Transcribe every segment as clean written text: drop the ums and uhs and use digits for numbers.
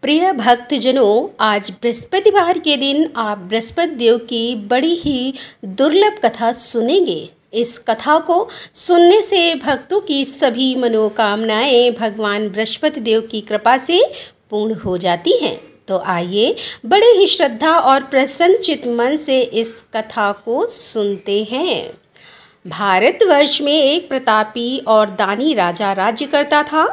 प्रिय भक्तजनों, आज बृहस्पतिवार के दिन आप बृहस्पति देव की बड़ी ही दुर्लभ कथा सुनेंगे। इस कथा को सुनने से भक्तों की सभी मनोकामनाएं भगवान बृहस्पति देव की कृपा से पूर्ण हो जाती हैं। तो आइए बड़े ही श्रद्धा और प्रसन्नचित मन से इस कथा को सुनते हैं। भारतवर्ष में एक प्रतापी और दानी राजा राज्य करता था।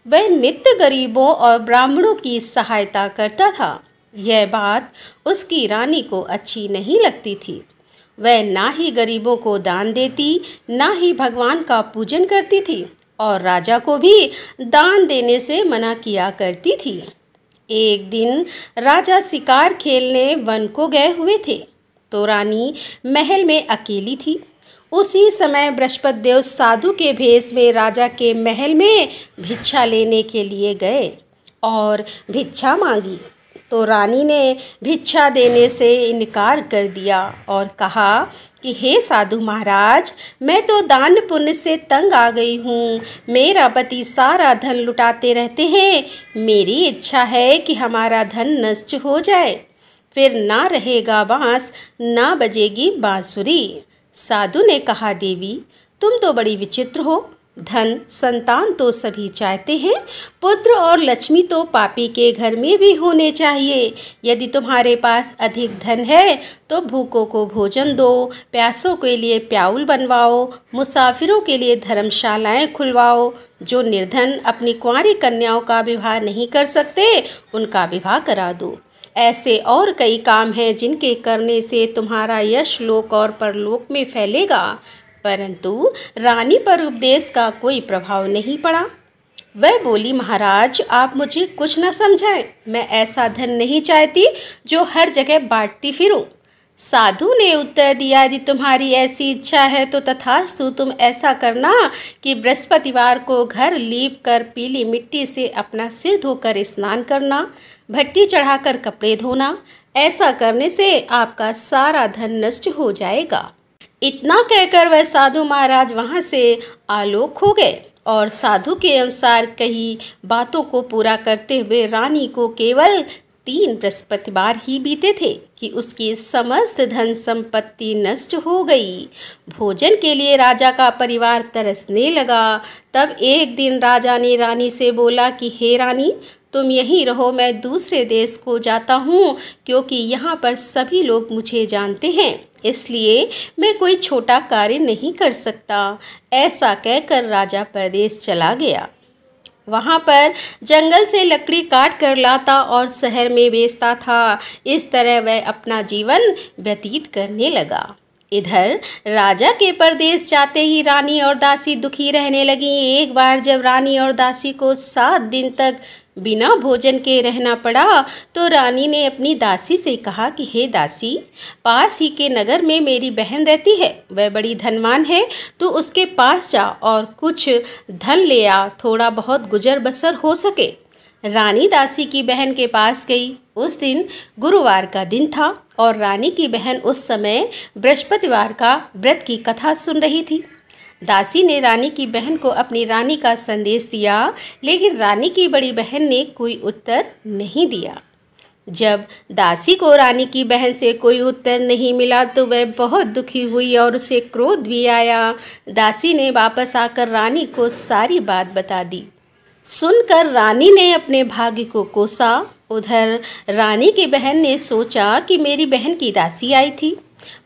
वह नित्य गरीबों और ब्राह्मणों की सहायता करता था। यह बात उसकी रानी को अच्छी नहीं लगती थी। वह ना ही गरीबों को दान देती, ना ही भगवान का पूजन करती थी और राजा को भी दान देने से मना किया करती थी। एक दिन राजा शिकार खेलने वन को गए हुए थे तो रानी महल में अकेली थी। उसी समय बृहस्पति देव साधु के भेष में राजा के महल में भिक्षा लेने के लिए गए और भिक्षा मांगी तो रानी ने भिक्षा देने से इनकार कर दिया और कहा कि हे साधु महाराज, मैं तो दान पुण्य से तंग आ गई हूँ। मेरा पति सारा धन लुटाते रहते हैं। मेरी इच्छा है कि हमारा धन नष्ट हो जाए, फिर ना रहेगा बांस, ना बजेगी बांसुरी। साधु ने कहा, देवी तुम तो बड़ी विचित्र हो। धन संतान तो सभी चाहते हैं, पुत्र और लक्ष्मी तो पापी के घर में भी होने चाहिए। यदि तुम्हारे पास अधिक धन है तो भूखों को भोजन दो, प्यासों के लिए प्याऊल बनवाओ, मुसाफिरों के लिए धर्मशालाएं खुलवाओ। जो निर्धन अपनी कुंवारी कन्याओं का विवाह नहीं कर सकते उनका विवाह करा दो। ऐसे और कई काम हैं जिनके करने से तुम्हारा यश लोक और परलोक में फैलेगा। परंतु रानी पर उपदेश का कोई प्रभाव नहीं पड़ा। वह बोली, महाराज आप मुझे कुछ न समझाएं। मैं ऐसा धन नहीं चाहती जो हर जगह बांटती फिरूं। साधु ने उत्तर दिया, यदि तुम्हारी ऐसी इच्छा है तो तथास्तु, तुम ऐसा करना कि बृहस्पतिवार को घर लीप कर पीली मिट्टी से अपना सिर धोकर स्नान करना, भट्टी चढ़ाकर कपड़े धोना। ऐसा करने से आपका सारा धन नष्ट हो जाएगा। इतना कहकर वह साधु महाराज वहाँ से आलोक हो गए और साधु के अनुसार कई बातों को पूरा करते हुए रानी को केवल 3 बृहस्पतिवार ही बीते थे कि उसकी समस्त धन संपत्ति नष्ट हो गई। भोजन के लिए राजा का परिवार तरसने लगा। तब एक दिन राजा ने रानी से बोला कि हे रानी, तुम यहीं रहो, मैं दूसरे देश को जाता हूँ, क्योंकि यहाँ पर सभी लोग मुझे जानते हैं, इसलिए मैं कोई छोटा कार्य नहीं कर सकता। ऐसा कहकर राजा परदेश चला गया। वहाँ पर जंगल से लकड़ी काट कर लाता और शहर में बेचता था। इस तरह वह अपना जीवन व्यतीत करने लगा। इधर राजा के परदेश जाते ही रानी और दासी दुखी रहने लगी। एक बार जब रानी और दासी को 7 दिन तक बिना भोजन के रहना पड़ा तो रानी ने अपनी दासी से कहा कि हे दासी, पास ही के नगर में मेरी बहन रहती है, वह बड़ी धनवान है, तो उसके पास जा और कुछ धन ले आ, थोड़ा बहुत गुजर बसर हो सके। रानी दासी की बहन के पास गई। उस दिन गुरुवार का दिन था और रानी की बहन उस समय बृहस्पतिवार का व्रत की कथा सुन रही थी। दासी ने रानी की बहन को अपनी रानी का संदेश दिया, लेकिन रानी की बड़ी बहन ने कोई उत्तर नहीं दिया। जब दासी को रानी की बहन से कोई उत्तर नहीं मिला तो वह बहुत दुखी हुई और उसे क्रोध भी आया। दासी ने वापस आकर रानी को सारी बात बता दी। सुनकर रानी ने अपने भाग्य को कोसा। उधर रानी की बहन ने सोचा कि मेरी बहन की दासी आई थी,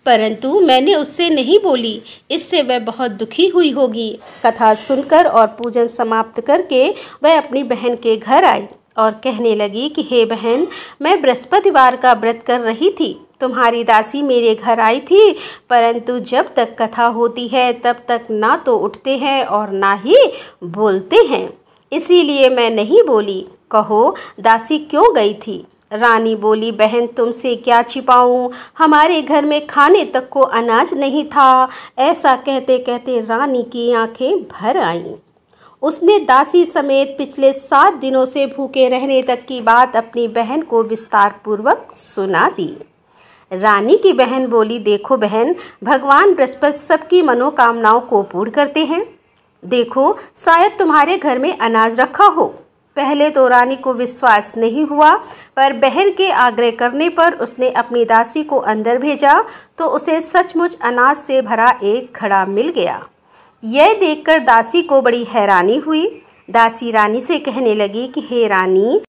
परंतु मैंने उससे नहीं बोली, इससे वह बहुत दुखी हुई होगी। कथा सुनकर और पूजन समाप्त करके वह अपनी बहन के घर आई और कहने लगी कि हे बहन, मैं बृहस्पतिवार का व्रत कर रही थी। तुम्हारी दासी मेरे घर आई थी, परंतु जब तक कथा होती है तब तक ना तो उठते हैं और ना ही बोलते हैं, इसीलिए मैं नहीं बोली। कहो दासी क्यों गई थी? रानी बोली, बहन तुमसे क्या छिपाऊं, हमारे घर में खाने तक को अनाज नहीं था। ऐसा कहते कहते रानी की आंखें भर आईं। उसने दासी समेत पिछले 7 दिनों से भूखे रहने तक की बात अपनी बहन को विस्तार पूर्वक सुना दी। रानी की बहन बोली, देखो बहन, भगवान बृहस्पति सबकी मनोकामनाओं को पूर्ण करते हैं। देखो शायद तुम्हारे घर में अनाज रखा हो। पहले तो रानी को विश्वास नहीं हुआ, पर बहन के आग्रह करने पर उसने अपनी दासी को अंदर भेजा तो उसे सचमुच अनाज से भरा एक घड़ा मिल गया। यह देखकर दासी को बड़ी हैरानी हुई। दासी रानी से कहने लगी कि हे रानी,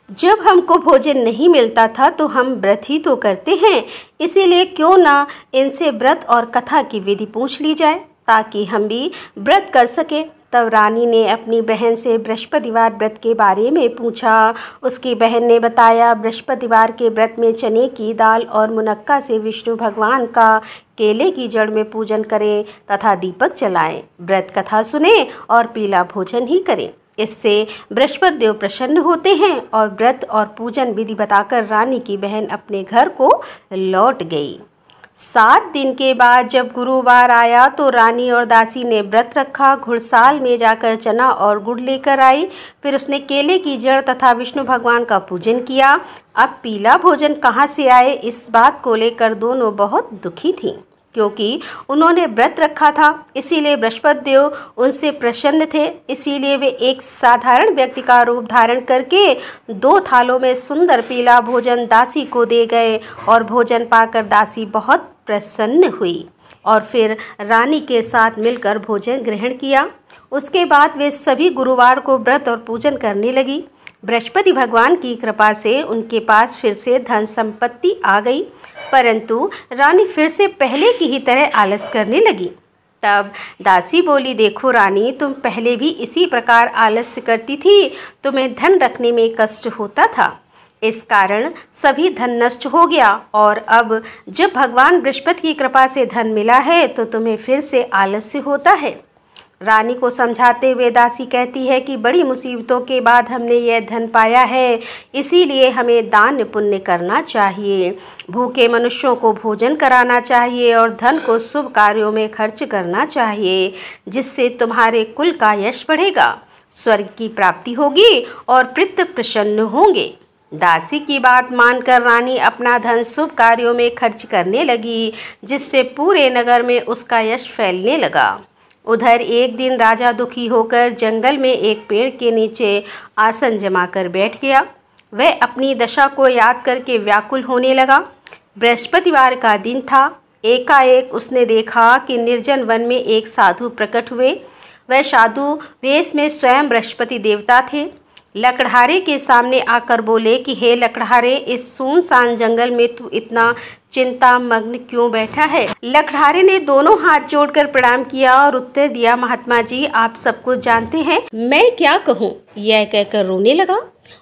जब हमको भोजन नहीं मिलता था तो हम व्रत ही तो करते हैं, इसीलिए क्यों ना इनसे व्रत और कथा की विधि पूछ ली जाए ताकि हम भी व्रत कर सके। तब रानी ने अपनी बहन से बृहस्पतिवार व्रत के बारे में पूछा। उसकी बहन ने बताया, बृहस्पतिवार के व्रत में चने की दाल और मुनक्का से विष्णु भगवान का केले की जड़ में पूजन करें तथा दीपक जलाएं, व्रत कथा सुने और पीला भोजन ही करें। इससे बृहस्पति देव प्रसन्न होते हैं। और व्रत और पूजन विधि बताकर रानी की बहन अपने घर को लौट गई। 7 दिन के बाद जब गुरुवार आया तो रानी और दासी ने व्रत रखा। घुड़साल में जाकर चना और गुड़ लेकर आई। फिर उसने केले की जड़ तथा विष्णु भगवान का पूजन किया। अब पीला भोजन कहाँ से आए, इस बात को लेकर दोनों बहुत दुखी थीं, क्योंकि उन्होंने व्रत रखा था, इसीलिए बृहस्पति देव उनसे प्रसन्न थे। इसीलिए वे एक साधारण व्यक्ति का रूप धारण करके 2 थालों में सुंदर पीला भोजन दासी को दे गए और भोजन पाकर दासी बहुत प्रसन्न हुई और फिर रानी के साथ मिलकर भोजन ग्रहण किया। उसके बाद वे सभी गुरुवार को व्रत और पूजन करने लगी। बृहस्पति भगवान की कृपा से उनके पास फिर से धन संपत्ति आ गई, परंतु रानी फिर से पहले की ही तरह आलस करने लगी। तब दासी बोली, देखो रानी, तुम पहले भी इसी प्रकार आलस्य करती थी, तुम्हें धन रखने में कष्ट होता था, इस कारण सभी धन नष्ट हो गया और अब जब भगवान बृहस्पति की कृपा से धन मिला है तो तुम्हें फिर से आलस्य होता है। रानी को समझाते हुए दासी कहती है कि बड़ी मुसीबतों के बाद हमने यह धन पाया है, इसीलिए हमें दान पुण्य करना चाहिए, भूखे मनुष्यों को भोजन कराना चाहिए और धन को शुभ कार्यों में खर्च करना चाहिए, जिससे तुम्हारे कुल का यश बढ़ेगा, स्वर्ग की प्राप्ति होगी और पितृ प्रसन्न होंगे। दासी की बात मानकर रानी अपना धन शुभ कार्यों में खर्च करने लगी, जिससे पूरे नगर में उसका यश फैलने लगा। उधर एक दिन राजा दुखी होकर जंगल में एक पेड़ के नीचे आसन जमा कर बैठ गया। वह अपनी दशा को याद करके व्याकुल होने लगा। बृहस्पतिवार का दिन था। एकाएक उसने देखा कि निर्जन वन में एक साधु प्रकट हुए। वह साधु वेश में स्वयं बृहस्पति देवता थे। लकड़हारे के सामने आकर बोले कि हे लकड़हारे, इस सुनसान जंगल में तू इतना चिंता मग्न क्यों बैठा है। लकड़हारे ने दोनों हाथ जोड़कर प्रणाम किया और उत्तर दिया, महात्मा जी, आप सब कुछ जानते हैं, मैं क्या कहूँ। यह कहकर रोने लगा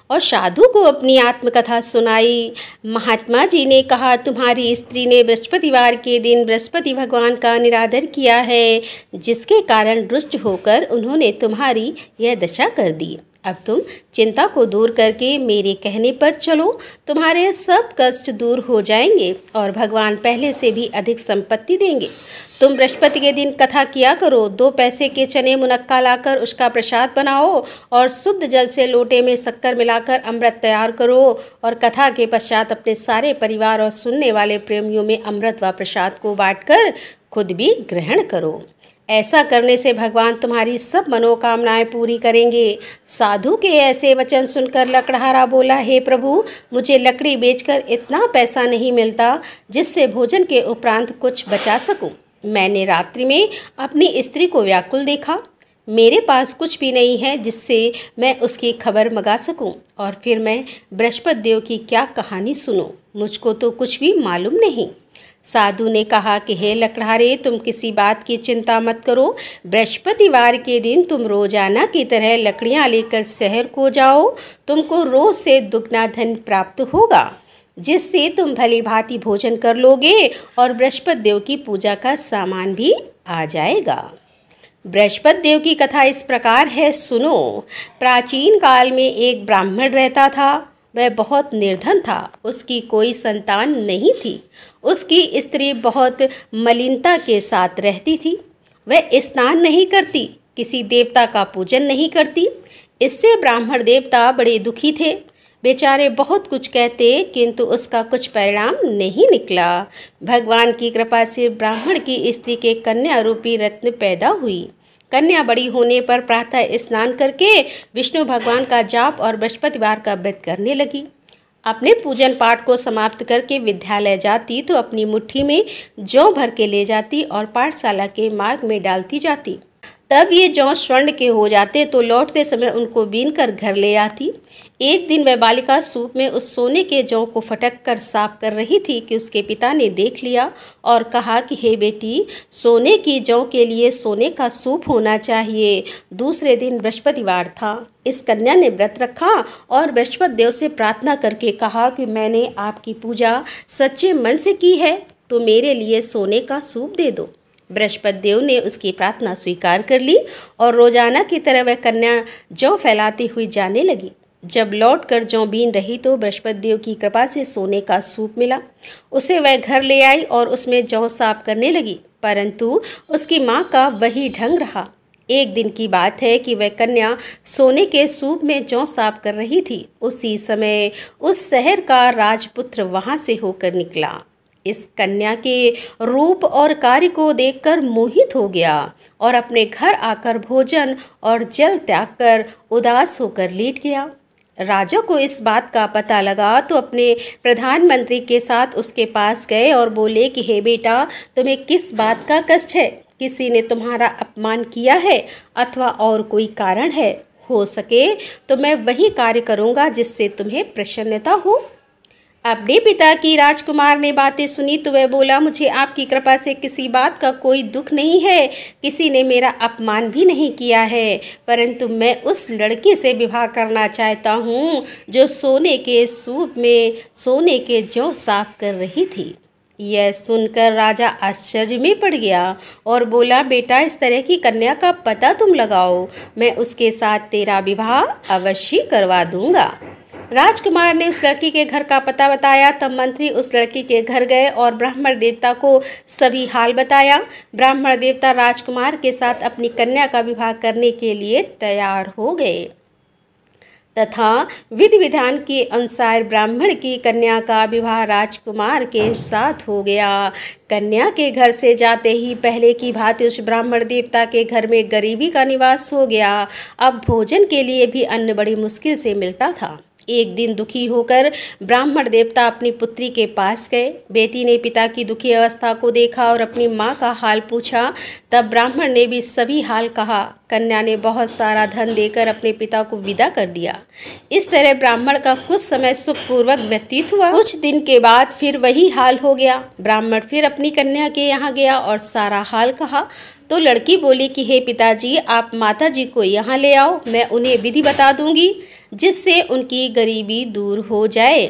और साधु को अपनी आत्मकथा सुनाई। महात्मा जी ने कहा, तुम्हारी स्त्री ने बृहस्पतिवार के दिन बृहस्पति भगवान का निरादर किया है, जिसके कारण रुष्ट होकर उन्होंने तुम्हारी यह दशा कर दी। अब तुम चिंता को दूर करके मेरे कहने पर चलो, तुम्हारे सब कष्ट दूर हो जाएंगे और भगवान पहले से भी अधिक संपत्ति देंगे। तुम बृहस्पति के दिन कथा किया करो, 2 पैसे के चने मुनक्का लाकर उसका प्रसाद बनाओ और शुद्ध जल से लोटे में शक्कर मिलाकर अमृत तैयार करो और कथा के पश्चात अपने सारे परिवार और सुनने वाले प्रेमियों में अमृत व प्रसाद को बांटकर खुद भी ग्रहण करो। ऐसा करने से भगवान तुम्हारी सब मनोकामनाएं पूरी करेंगे। साधु के ऐसे वचन सुनकर लकड़हारा बोला, हे प्रभु, मुझे लकड़ी बेचकर इतना पैसा नहीं मिलता जिससे भोजन के उपरांत कुछ बचा सकूं। मैंने रात्रि में अपनी स्त्री को व्याकुल देखा। मेरे पास कुछ भी नहीं है जिससे मैं उसकी खबर मंगा सकूं और फिर मैं बृहस्पति देव की क्या कहानी सुनूं। मुझको तो कुछ भी मालूम नहीं। साधु ने कहा कि हे लकड़हारे, तुम किसी बात की चिंता मत करो। बृहस्पतिवार के दिन तुम रोजाना की तरह लकड़ियां लेकर शहर को जाओ। तुमको रोज से दुगना धन प्राप्त होगा, जिससे तुम भली भांति भोजन कर लोगे और बृहस्पति देव की पूजा का सामान भी आ जाएगा। बृहस्पति देव की कथा इस प्रकार है, सुनो। प्राचीन काल में एक ब्राह्मण रहता था। वह बहुत निर्धन था। उसकी कोई संतान नहीं थी। उसकी स्त्री बहुत मलिनता के साथ रहती थी। वह स्नान नहीं करती, किसी देवता का पूजन नहीं करती। इससे ब्राह्मण देवता बड़े दुखी थे। बेचारे बहुत कुछ कहते, किंतु उसका कुछ परिणाम नहीं निकला। भगवान की कृपा से ब्राह्मण की स्त्री के कन्या रूपी रत्न पैदा हुई। कन्या बड़ी होने पर प्रातः स्नान करके विष्णु भगवान का जाप और बृहस्पतिवार का व्रत करने लगी। अपने पूजन पाठ को समाप्त करके विद्यालय जाती तो अपनी मुट्ठी में जौ भर के ले जाती और पाठशाला के मार्ग में डालती जाती। तब ये जौ स्वर्ण के हो जाते तो लौटते समय उनको बीनकर घर ले आती। एक दिन वह बालिका सूप में उस सोने के जौ को फटक कर साफ कर रही थी कि उसके पिता ने देख लिया और कहा कि हे बेटी, सोने की जौ के लिए सोने का सूप होना चाहिए। दूसरे दिन बृहस्पतिवार था। इस कन्या ने व्रत रखा और बृहस्पति देव से प्रार्थना करके कहा कि मैंने आपकी पूजा सच्चे मन से की है तो मेरे लिए सोने का सूप दे दो। बृहस्पति देव ने उसकी प्रार्थना स्वीकार कर ली और रोजाना की तरह वह कन्या जौ फैलाती हुई जाने लगी। जब लौट कर जौ बीन रही तो बृहस्पति देव की कृपा से सोने का सूप मिला। उसे वह घर ले आई और उसमें जौ साफ करने लगी, परंतु उसकी माँ का वही ढंग रहा। एक दिन की बात है कि वह कन्या सोने के सूप में जौ साफ कर रही थी। उसी समय उस शहर का राजपुत्र वहां से होकर निकला। इस कन्या के रूप और कार्य को देखकर मोहित हो गया और अपने घर आकर भोजन और जल त्याग कर उदास होकर लेट गया। राजा को इस बात का पता लगा तो अपने प्रधानमंत्री के साथ उसके पास गए और बोले कि हे बेटा, तुम्हें किस बात का कष्ट है? किसी ने तुम्हारा अपमान किया है अथवा और कोई कारण है? हो सके तो मैं वही कार्य करूँगा जिससे तुम्हें प्रसन्नता हो। अपने पिता की राजकुमार ने बातें सुनी तो वह बोला, मुझे आपकी कृपा से किसी बात का कोई दुख नहीं है, किसी ने मेरा अपमान भी नहीं किया है, परंतु मैं उस लड़की से विवाह करना चाहता हूँ जो सोने के सूप में सोने के जौ साफ कर रही थी। यह सुनकर राजा आश्चर्य में पड़ गया और बोला, बेटा, इस तरह की कन्या का पता तुम लगाओ, मैं उसके साथ तेरा विवाह अवश्य करवा दूंगा। राजकुमार ने उस लड़की के घर का पता बताया। तब मंत्री उस लड़की के घर गए और ब्राह्मण देवता को सभी हाल बताया। ब्राह्मण देवता राजकुमार के साथ अपनी कन्या का विवाह करने के लिए तैयार हो गए तथा विधि विधान के अनुसार ब्राह्मण की कन्या का विवाह राजकुमार के साथ हो गया। कन्या के घर से जाते ही पहले की भांति उस ब्राह्मण देवता के घर में गरीबी का निवास हो गया। अब भोजन के लिए भी अन्न बड़ी मुश्किल से मिलता था। एक दिन दुखी होकर ब्राह्मण देवता अपनी पुत्री के पास गए। बेटी ने पिता की दुखी अवस्था को देखा और अपनी माँ का हाल पूछा। तब ब्राह्मण ने भी सभी हाल कहा। कन्या ने बहुत सारा धन देकर अपने पिता को विदा कर दिया। इस तरह ब्राह्मण का कुछ समय सुखपूर्वक व्यतीत हुआ। कुछ दिन के बाद फिर वही हाल हो गया। ब्राह्मण फिर अपनी कन्या के यहाँ गया और सारा हाल कहा तो लड़की बोली कि हे पिताजी, आप माताजी को यहाँ ले आओ, मैं उन्हें विधि बता दूंगी जिससे उनकी गरीबी दूर हो जाए।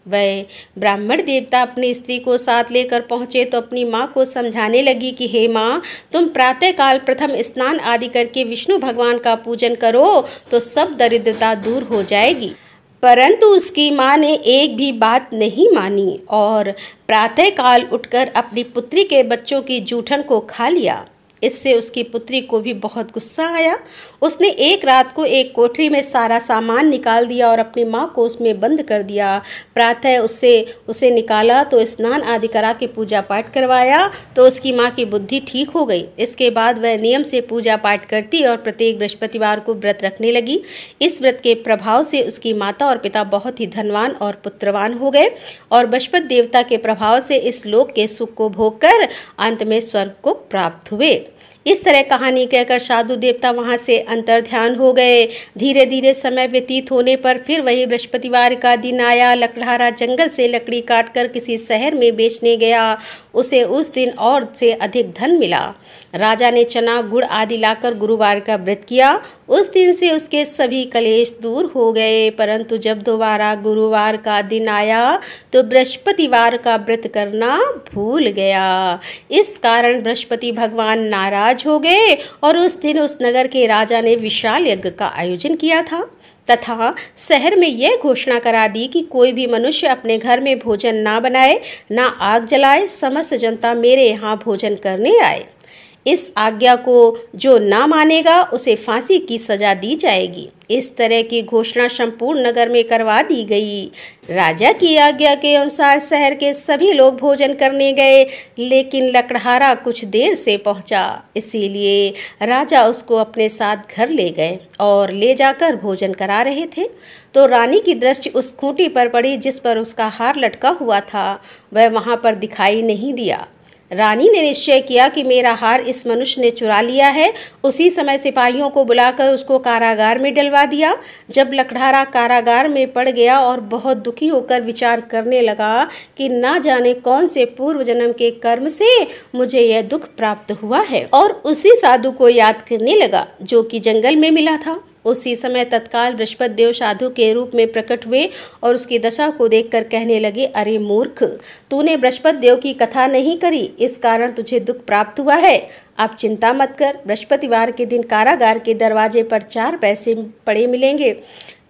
वह ब्राह्मण देवता अपनी स्त्री को साथ लेकर पहुँचे तो अपनी माँ को समझाने लगी कि हे माँ, तुम प्रातःकाल प्रथम स्नान आदि करके विष्णु भगवान का पूजन करो तो सब दरिद्रता दूर हो जाएगी। परंतु उसकी माँ ने एक भी बात नहीं मानी और प्रातःकाल उठकर अपनी पुत्री के बच्चों की जूठन को खा लिया। इससे उसकी पुत्री को भी बहुत गुस्सा आया। उसने एक रात को एक कोठरी में सारा सामान निकाल दिया और अपनी माँ को उसमें बंद कर दिया। प्रातः उसे निकाला तो स्नान आदि करा के पूजा पाठ करवाया तो उसकी माँ की बुद्धि ठीक हो गई। इसके बाद वह नियम से पूजा पाठ करती और प्रत्येक बृहस्पतिवार को व्रत रखने लगी। इस व्रत के प्रभाव से उसकी माता और पिता बहुत ही धनवान और पुत्रवान हो गए और बृहस्पति देवता के प्रभाव से इस लोक के सुख को भोग कर अंत में स्वर्ग को प्राप्त हुए। इस तरह कहानी कहकर साधु देवता वहां से अंतर्ध्यान हो गए। धीरे धीरे समय व्यतीत होने पर फिर वही बृहस्पतिवार का दिन आया। लकड़हारा जंगल से लकड़ी काटकर किसी शहर में बेचने गया। उसे उस दिन और से अधिक धन मिला। राजा ने चना गुड़ आदि लाकर गुरुवार का व्रत किया। उस दिन से उसके सभी कलेश दूर हो गए। परंतु जब दोबारा गुरुवार का दिन आया तो बृहस्पतिवार का व्रत करना भूल गया। इस कारण बृहस्पति भगवान नाराज हो गए और उस दिन उस नगर के राजा ने विशाल यज्ञ का आयोजन किया था तथा शहर में यह घोषणा करा दी कि कोई भी मनुष्य अपने घर में भोजन ना बनाए, ना आग जलाए, समस्त जनता मेरे यहाँ भोजन करने आए। इस आज्ञा को जो ना मानेगा उसे फांसी की सजा दी जाएगी। इस तरह की घोषणा संपूर्ण नगर में करवा दी गई। राजा की आज्ञा के अनुसार शहर के सभी लोग भोजन करने गए, लेकिन लकड़हारा कुछ देर से पहुंचा, इसीलिए राजा उसको अपने साथ घर ले गए और ले जाकर भोजन करा रहे थे तो रानी की दृष्टि उस खूंटी पर पड़ी जिस पर उसका हार लटका हुआ था। वह वहां पर दिखाई नहीं दिया। रानी ने निश्चय किया कि मेरा हार इस मनुष्य ने चुरा लिया है। उसी समय सिपाहियों को बुलाकर उसको कारागार में डलवा दिया। जब लकड़हारा कारागार में पड़ गया और बहुत दुखी होकर विचार करने लगा कि ना जाने कौन से पूर्व जन्म के कर्म से मुझे यह दुख प्राप्त हुआ है, और उसी साधु को याद करने लगा जो कि जंगल में मिला था। उसी समय तत्काल बृहस्पति देव साधु के रूप में प्रकट हुए और उसकी दशा को देखकर कहने लगे, अरे मूर्ख, तूने बृहस्पति देव की कथा नहीं करी, इस कारण तुझे दुख प्राप्त हुआ है। आप चिंता मत कर, बृहस्पतिवार के दिन कारागार के दरवाजे पर 4 पैसे पड़े मिलेंगे।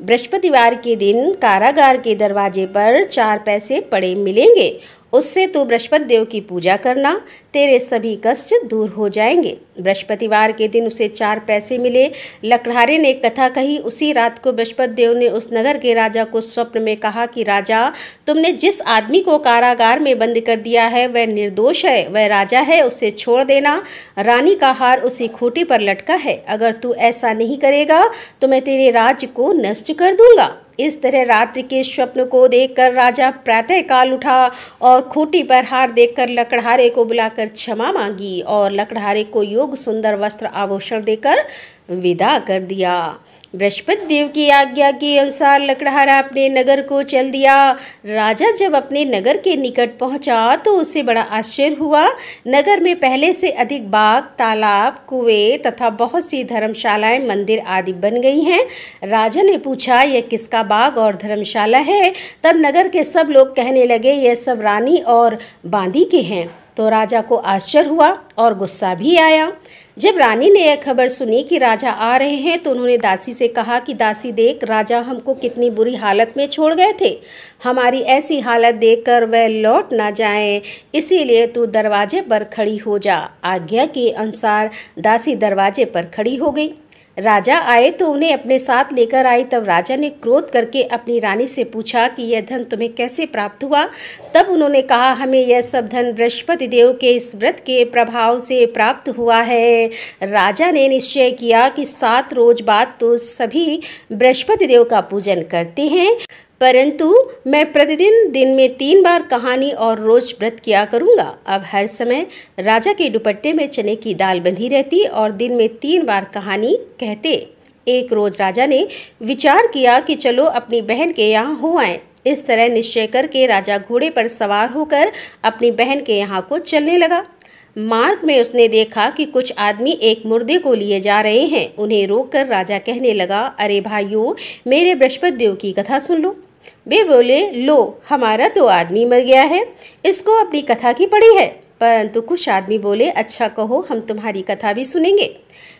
बृहस्पतिवार के दिन कारागार के दरवाजे पर 4 पैसे पड़े मिलेंगे। उससे तू बृहस्पति देव की पूजा करना, तेरे सभी कष्ट दूर हो जाएंगे। बृहस्पतिवार के दिन उसे 4 पैसे मिले। लकड़हारे ने एक कथा कही। उसी रात को बृहस्पति देव ने उस नगर के राजा को स्वप्न में कहा कि राजा, तुमने जिस आदमी को कारागार में बंद कर दिया है वह निर्दोष है, वह राजा है, उसे छोड़ देना। रानी का हार उसी खूंटी पर लटका है। अगर तू ऐसा नहीं करेगा तो मैं तेरे राज्य को नष्ट कर दूंगा। इस तरह रात्रि के स्वप्न को देखकर राजा प्रातः काल उठा और खूंटी पर हार देखकर लकड़हारे को बुलाकर क्षमा मांगी और लकड़हारे को योग सुंदर वस्त्र आभूषण देकर विदा कर दिया। बृहस्पति देव की आज्ञा के अनुसार लकड़हारा अपने नगर को चल दिया। राजा जब अपने नगर के निकट पहुंचा तो उसे बड़ा आश्चर्य हुआ। नगर में पहले से अधिक बाग, तालाब, कुएं तथा बहुत सी धर्मशालाएं, मंदिर आदि बन गई हैं। राजा ने पूछा, यह किसका बाग और धर्मशाला है? तब नगर के सब लोग कहने लगे, यह सब रानी और बांदी के हैं। तो राजा को आश्चर्य हुआ और गुस्सा भी आया। जब रानी ने यह खबर सुनी कि राजा आ रहे हैं तो उन्होंने दासी से कहा कि दासी देख, राजा हमको कितनी बुरी हालत में छोड़ गए थे। हमारी ऐसी हालत देखकर वह लौट ना जाएं, इसीलिए तू दरवाजे पर खड़ी हो जा। आज्ञा के अनुसार दासी दरवाजे पर खड़ी हो गई। राजा आए तो उन्हें अपने साथ लेकर आई। तब राजा ने क्रोध करके अपनी रानी से पूछा कि यह धन तुम्हें कैसे प्राप्त हुआ? तब उन्होंने कहा, हमें यह सब धन बृहस्पति देव के इस व्रत के प्रभाव से प्राप्त हुआ है। राजा ने निश्चय किया कि 7 रोज बाद तो सभी बृहस्पति देव का पूजन करते हैं, परंतु मैं प्रतिदिन दिन में 3 बार कहानी और रोज व्रत किया करूंगा। अब हर समय राजा के दुपट्टे में चने की दाल बंधी रहती और दिन में 3 बार कहानी कहते। एक रोज राजा ने विचार किया कि चलो अपनी बहन के यहाँ हो आए। इस तरह निश्चय करके राजा घोड़े पर सवार होकर अपनी बहन के यहाँ को चलने लगा। मार्ग में उसने देखा कि कुछ आदमी एक मुर्दे को लिए जा रहे हैं। उन्हें रोककर राजा कहने लगा, अरे भाइयों, मेरे बृहस्पति देव की कथा सुन लो। वे बोले, लो, हमारा तो आदमी मर गया है, इसको अपनी कथा की पड़ी है। परंतु कुछ आदमी बोले, अच्छा कहो, हम तुम्हारी कथा भी सुनेंगे।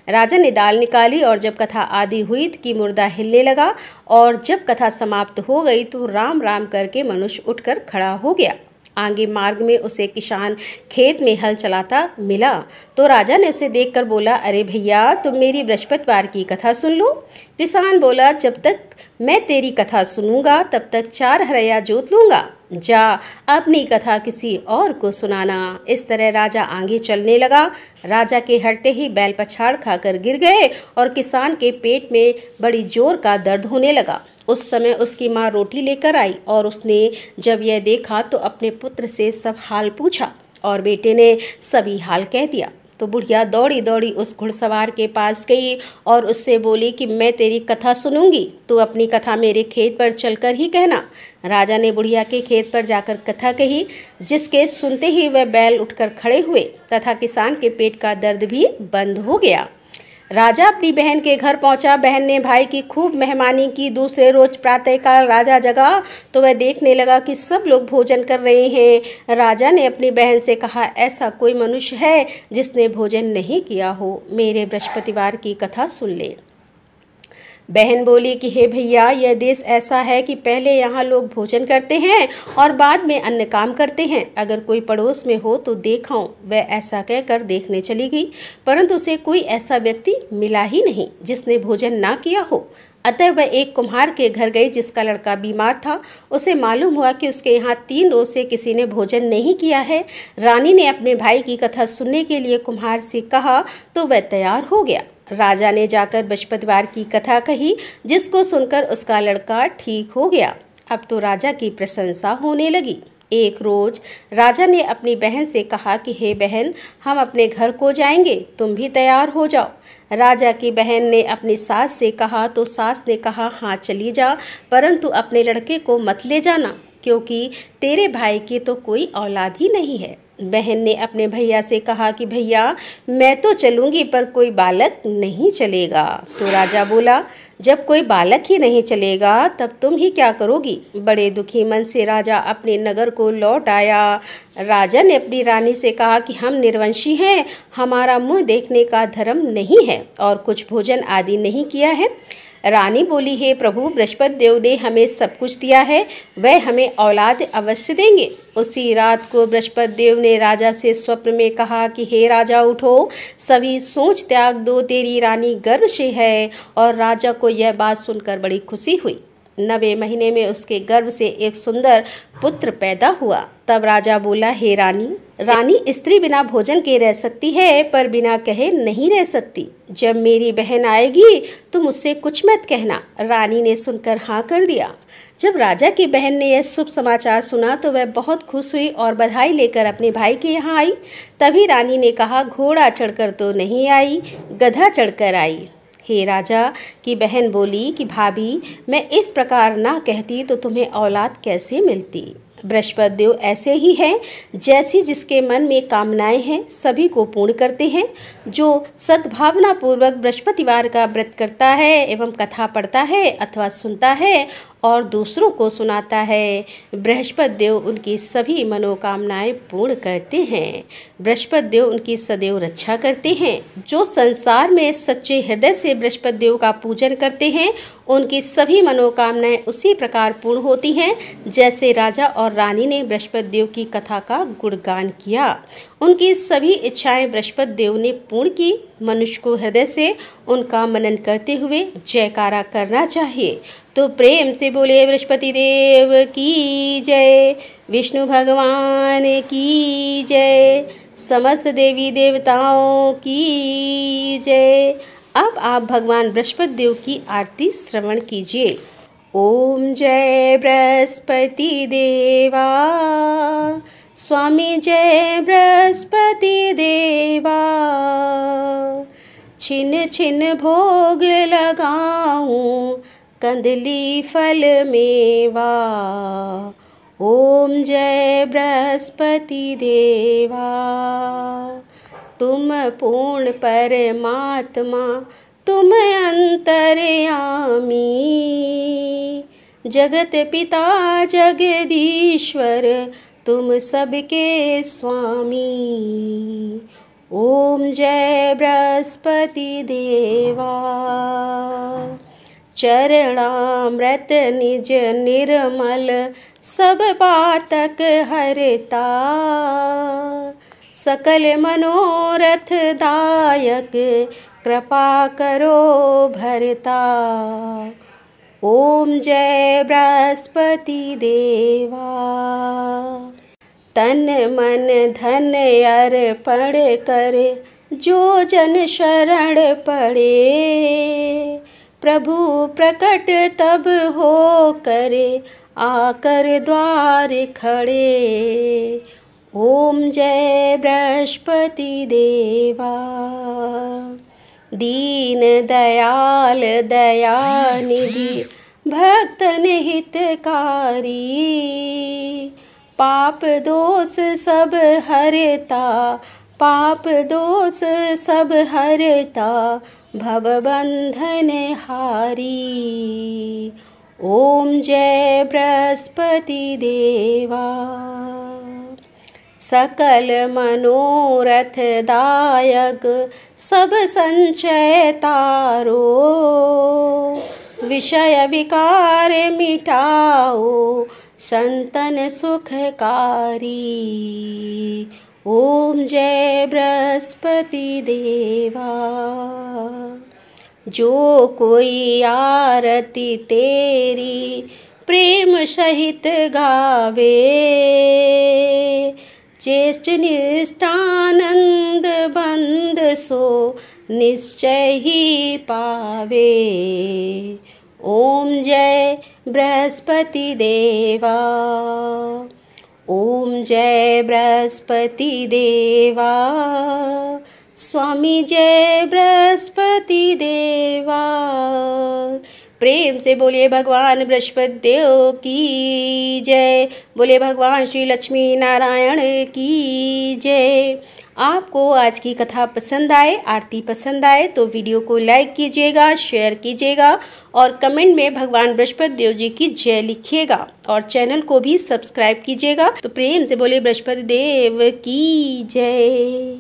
राजा ने दाल निकाली और जब कथा आदि हुई कि मुर्दा हिलने लगा, और जब कथा समाप्त हो गई तो राम राम करके मनुष्य उठकर खड़ा हो गया। आगे मार्ग में उसे किसान खेत में हल चलाता मिला तो राजा ने उसे देखकर बोला, अरे भैया, तुम मेरी बृहस्पतिवार की कथा सुन लो। किसान बोला, जब तक मैं तेरी कथा सुनूंगा तब तक 4 हरया जोत लूंगा। जा अपनी कथा किसी और को सुनाना। इस तरह राजा आगे चलने लगा। राजा के हटते ही बैल पछाड़ खाकर गिर गए और किसान के पेट में बड़ी जोर का दर्द होने लगा। उस समय उसकी माँ रोटी लेकर आई और उसने जब यह देखा तो अपने पुत्र से सब हाल पूछा और बेटे ने सभी हाल कह दिया। तो बुढ़िया दौड़ी दौड़ी उस घुड़सवार के पास गई और उससे बोली कि मैं तेरी कथा सुनूंगी, तू अपनी कथा मेरे खेत पर चलकर ही कहना। राजा ने बुढ़िया के खेत पर जाकर कथा कही, जिसके सुनते ही वह बैल उठकर खड़े हुए तथा किसान के पेट का दर्द भी बंद हो गया। राजा अपनी बहन के घर पहुंचा। बहन ने भाई की खूब मेहमानी की। दूसरे रोज प्रातःकाल राजा जगा तो वह देखने लगा कि सब लोग भोजन कर रहे हैं। राजा ने अपनी बहन से कहा, ऐसा कोई मनुष्य है जिसने भोजन नहीं किया हो, मेरे बृहस्पतिवार की कथा सुन ले। बहन बोली कि हे भैया, यह देश ऐसा है कि पहले यहाँ लोग भोजन करते हैं और बाद में अन्य काम करते हैं। अगर कोई पड़ोस में हो तो देखाऊं। वह ऐसा कहकर देखने चली गई, परंतु उसे कोई ऐसा व्यक्ति मिला ही नहीं जिसने भोजन ना किया हो। अतः वह एक कुम्हार के घर गई जिसका लड़का बीमार था। उसे मालूम हुआ कि उसके यहाँ 3 रोज से किसी ने भोजन नहीं किया है। रानी ने अपने भाई की कथा सुनने के लिए कुम्हार से कहा तो वह तैयार हो गया। राजा ने जाकर बृहस्पतिवार की कथा कही, जिसको सुनकर उसका लड़का ठीक हो गया। अब तो राजा की प्रशंसा होने लगी। एक रोज राजा ने अपनी बहन से कहा कि हे बहन, हम अपने घर को जाएंगे, तुम भी तैयार हो जाओ। राजा की बहन ने अपनी सास से कहा तो सास ने कहा, हाँ चली जा, परंतु अपने लड़के को मत ले जाना, क्योंकि तेरे भाई की तो औलाद औलाद ही नहीं है। बहन ने अपने भैया से कहा कि भैया, मैं तो चलूँगी पर कोई बालक नहीं चलेगा। तो राजा बोला, जब कोई बालक ही नहीं चलेगा तब तुम ही क्या करोगी। बड़े दुखी मन से राजा अपने नगर को लौट आया। राजा ने अपनी रानी से कहा कि हम निर्वंशी हैं, हमारा मुँह देखने का धर्म नहीं है और कुछ भोजन आदि नहीं किया है। रानी बोली, हे प्रभु, बृहस्पति देव ने हमें सब कुछ दिया है, वह हमें औलाद अवश्य देंगे। उसी रात को बृहस्पति देव ने राजा से स्वप्न में कहा कि हे राजा, उठो, सभी सोच त्याग दो, तेरी रानी गर्भ से है। और राजा को यह बात सुनकर बड़ी खुशी हुई। 9वें महीने में उसके गर्भ से एक सुंदर पुत्र पैदा हुआ। तब राजा बोला, हे रानी, रानी स्त्री बिना भोजन के रह सकती है पर बिना कहे नहीं रह सकती। जब मेरी बहन आएगी तुम उससे कुछ मत कहना। रानी ने सुनकर हाँ कर दिया। जब राजा की बहन ने यह शुभ समाचार सुना तो वह बहुत खुश हुई और बधाई लेकर अपने भाई के यहाँ आई। तभी रानी ने कहा, घोड़ा चढ़कर तो नहीं आई, गधा चढ़कर आई। हे राजा की बहन बोली कि भाभी, मैं इस प्रकार ना कहती तो तुम्हें औलाद कैसे मिलती। बृहस्पति देव ऐसे ही हैं, जैसी जिसके मन में कामनाएं हैं सभी को पूर्ण करते हैं। जो सद्भावना पूर्वक बृहस्पतिवार का व्रत करता है एवं कथा पढ़ता है अथवा सुनता है और दूसरों को सुनाता है, बृहस्पति देव उनकी सभी मनोकामनाएं पूर्ण करते हैं। बृहस्पति देव उनकी सदैव रक्षा करते हैं। जो संसार में सच्चे हृदय से बृहस्पति देव का पूजन करते हैं उनकी सभी मनोकामनाएं उसी प्रकार पूर्ण होती हैं जैसे राजा और रानी ने बृहस्पति देव की कथा का गुणगान किया। उनकी सभी इच्छाएं बृहस्पति देव ने पूर्ण की। मनुष्य को हृदय से उनका मनन करते हुए जयकारा करना चाहिए। तो प्रेम से बोले बृहस्पति देव की जय, विष्णु भगवान की जय, समस्त देवी देवताओं की जय। अब आप भगवान बृहस्पति देव की आरती श्रवण कीजिए। ओम जय बृहस्पति देवा, स्वामी जय बृहस्पति देवा। छिन छिन भोग लगाऊं, कंदली फल मेवा। ओम जय बृहस्पति देवा। तुम पूर्ण परमात्मा, तुम अंतर्यामी, जगत पिता जगदीश्वर, तुम सबके स्वामी। ओम जय बृहस्पति देवा। चरणामृत निज निर्मल, सब पातक हरता, सकल मनोरथ दायक, कृपा करो भरता। ओम जय बृहस्पति देवा। तन मन धन अर्पण कर, जो जन शरण पड़े, प्रभु प्रकट तब हो करे, आकर द्वार खड़े। ओम जय बृहस्पति देवा। दीन दयाल दयानिधि, भक्तन हितकारी, पाप दोष सब हरता, पाप दोष सब हरता, भवबंधन हारी। ओम जय बृहस्पति देवा। सकल मनोरथ दायक सब संचय तारो, विषय विकार मिटाओ संतन सुखकारी। ओम जय बृहस्पति देवा। जो कोई आरती तेरी प्रेम सहित गावे, चेष्ट निष्ठानंद बंद सो निश्चय ही पावे। ओम जय बृहस्पति देवा। ओम जय बृहस्पति देवा। स्वामी जय बृहस्पति देवा। प्रेम से बोलिए भगवान बृहस्पति देव की जय। बोलिए भगवान श्री लक्ष्मी नारायण की जय। आपको आज की कथा पसंद आए, आरती पसंद आए तो वीडियो को लाइक कीजिएगा, शेयर कीजिएगा और कमेंट में भगवान बृहस्पति देव जी की जय लिखिएगा और चैनल को भी सब्सक्राइब कीजिएगा। तो प्रेम से बोलिए बृहस्पति देव की जय।